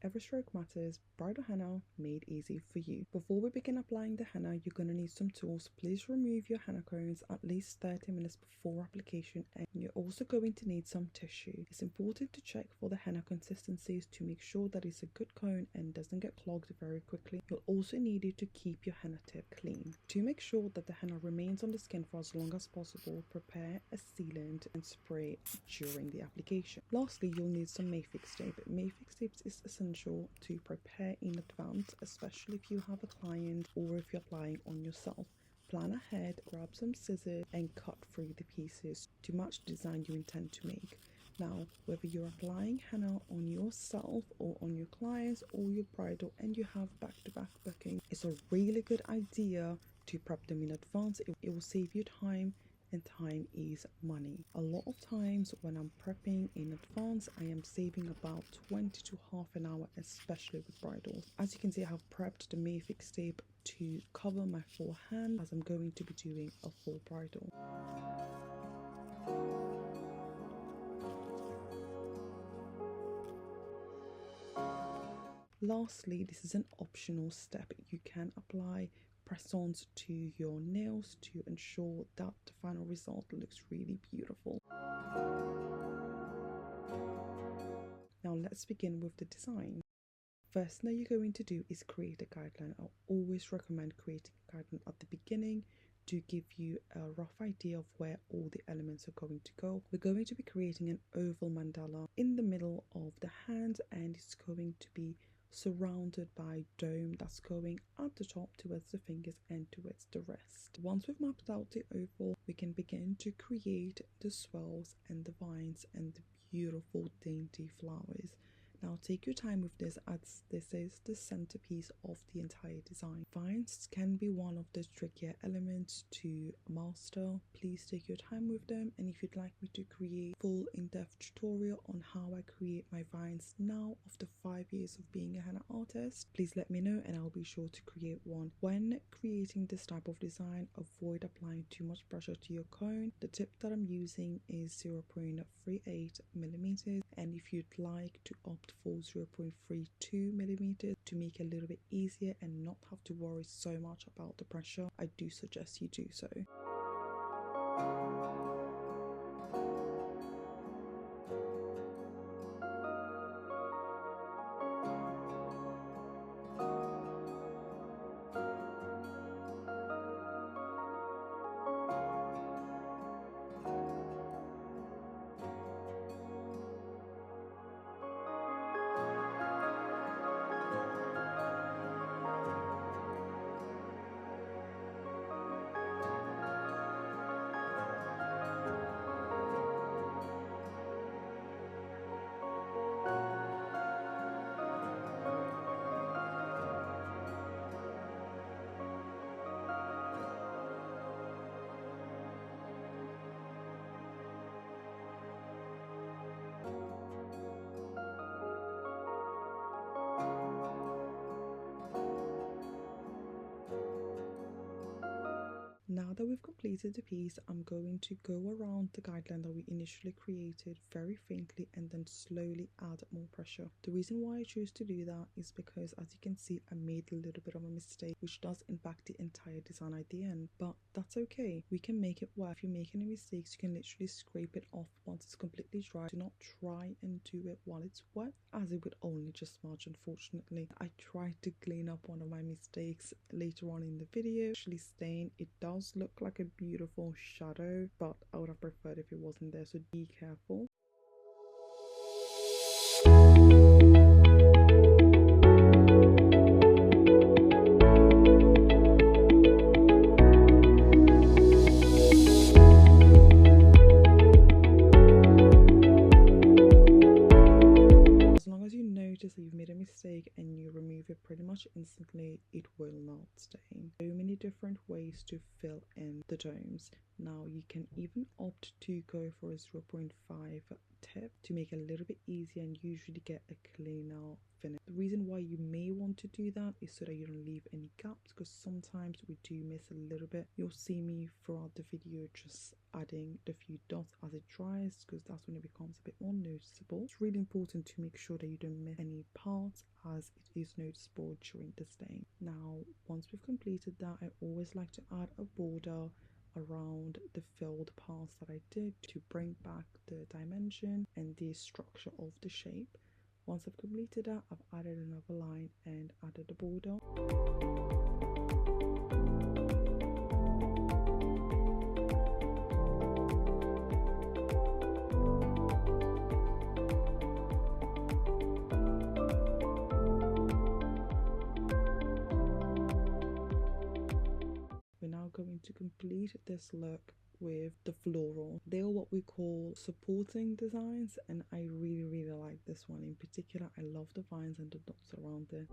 Every stroke matters. Bridal henna made easy for you. Before we begin applying the henna, you're going to need some tools. Please remove your henna cones at least 30 minutes before application, and you're also going to need some tissue. It's important to check for the henna consistencies to make sure that it's a good cone and doesn't get clogged very quickly. You'll also need it to keep your henna tip clean. To make sure that the henna remains on the skin for as long as possible, prepare a sealant and spray during the application. Lastly, you'll need some Mefix tape. Mefix tape is essential to prepare in advance, especially if you have a client or if you're applying on yourself. Plan ahead, grab some scissors and cut through the pieces to match the design you intend to make. Now, whether you're applying henna on yourself or on your clients or your bridal and you have back-to-back booking, it's a really good idea to prep them in advance. It will save you time, and time is money. A lot of times when I'm prepping in advance, I am saving about 20 to half an hour, especially with bridals. As you can see, I have prepped the Mefix tape to cover my full hand as I'm going to be doing a full bridal. Lastly, this is an optional step. You can apply press-ons to your nails to ensure that the final result looks really beautiful. Now let's begin with the design. First thing you're going to do is create a guideline. I always recommend creating a guideline at the beginning to give you a rough idea of where all the elements are going to go. We're going to be creating an oval mandala in the middle of the hand, and it's going to be surrounded by dome that's going at the top towards the fingers and towards the wrist. Once we've mapped out the oval, we can begin to create the swirls and the vines and the beautiful dainty flowers. Now take your time with this, as this is the centerpiece of the entire design. Vines can be one of the trickier elements to master. Please take your time with them, and if you'd like me to create full in-depth tutorial on how I create my vines now after 5 years of being a henna artist, please let me know and I'll be sure to create one. When creating this type of design, avoid applying too much pressure to your cone. The tip that I'm using is 0.38 millimeters, and if you'd like to opt for 0.32 millimeters to make it a little bit easier and not have to worry so much about the pressure, I do suggest you do so. Now that we've completed the piece, I'm going to go around the guideline that we initially created very faintly and then slowly add more pressure. The reason why I chose to do that is because, as you can see, I made a little bit of a mistake which does impact the entire design at the end, but that's okay. We can make it work. If you make any mistakes, you can literally scrape it off once it's completely dry. Do not try and do it while it's wet, as it would only just smudge. Unfortunately, I tried to clean up one of my mistakes later on in the video. Actually stain, it does look like a beautiful shadow, but I would have preferred if it wasn't there, so be careful. As long as you notice that you've made a mistake and you remove it pretty much instantly, it will not stain. So many different ways to fill in the domes. Now you can even opt to go for a 0.5 tip to make it a little bit easier and usually get a cleaner finish. The reason why you may want to do that is so that you don't leave any gaps, because sometimes we do miss a little bit. You'll see me throughout the video just adding the few dots as it dries, because that's when it becomes a bit more noticeable. It's really important to make sure that you don't miss any parts, as it is noticeable during the stain. Now once we've completed that, I always like to add a border around the filled parts that I did to bring back the dimension and the structure of the shape. Once I've completed that, I've added another line and added a border. We're now going to complete this look with the floral. They are what we call supporting designs, and I really like this one in particular. I love the vines and the dots around it.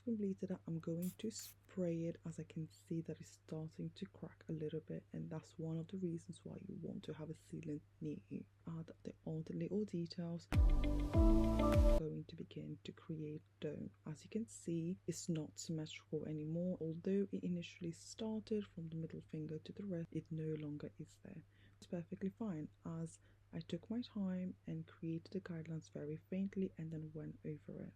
Completed that, I'm going to spray it, as I can see that it's starting to crack a little bit, and that's one of the reasons why you want to have a sealant near you. Add all the little details. I'm going to begin to create dome. As you can see, it's not symmetrical anymore. Although it initially started from the middle finger to the wrist, it no longer is there. It's perfectly fine, as I took my time and created the guidelines very faintly and then went over it.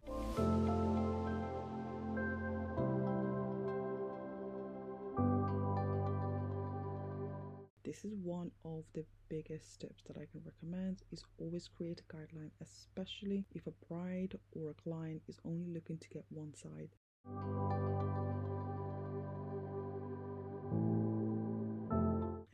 This is one of the biggest tips that I can recommend, is always create a guideline, especially if a bride or a client is only looking to get one side.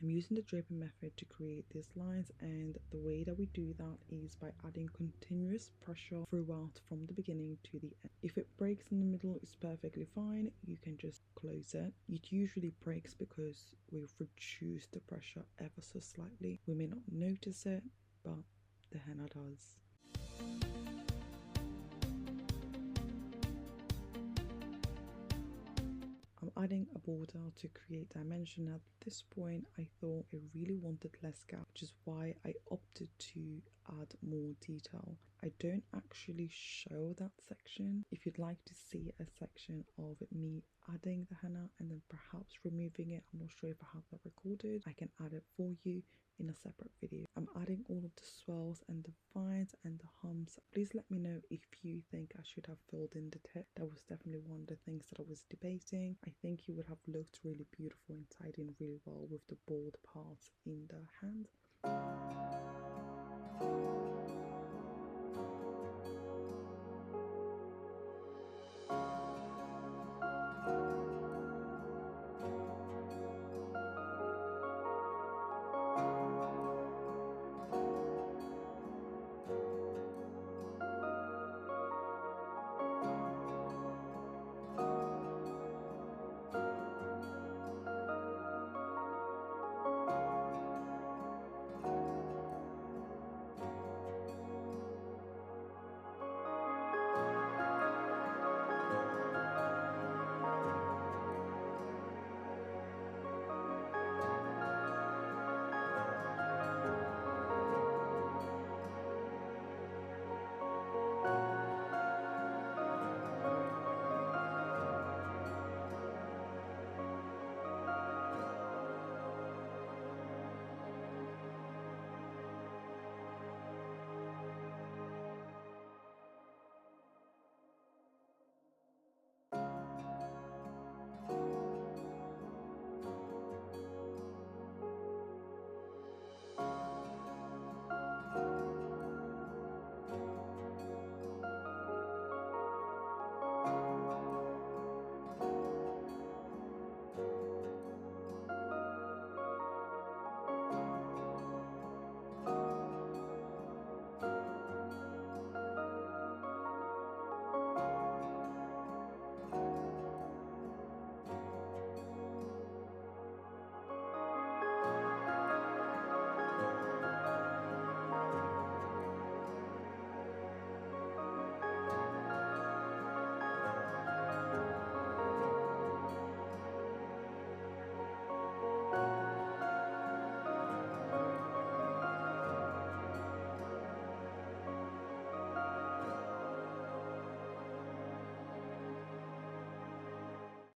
I'm using the draping method to create these lines, and the way that we do that is by adding continuous pressure throughout from the beginning to the end. If it breaks in the middle, it's perfectly fine. You can just close it. It usually breaks because we've reduced the pressure ever so slightly. We may not notice it, but the henna does. I'm adding a border to create dimension. At this point, I thought I really wanted less gap, which is why I opted to add more detail. I don't actually show that section. If you'd like to see a section of me adding the henna and then perhaps removing it, I'm not sure if I have that recorded, I can add it for you in a separate video. I'm adding all of the swells and the vines and the humps. Please let me know if you think I should have filled in the tip. That was definitely one of the things that I was debating. I think it would have looked really beautiful and tied in really well with the bold parts in the hand.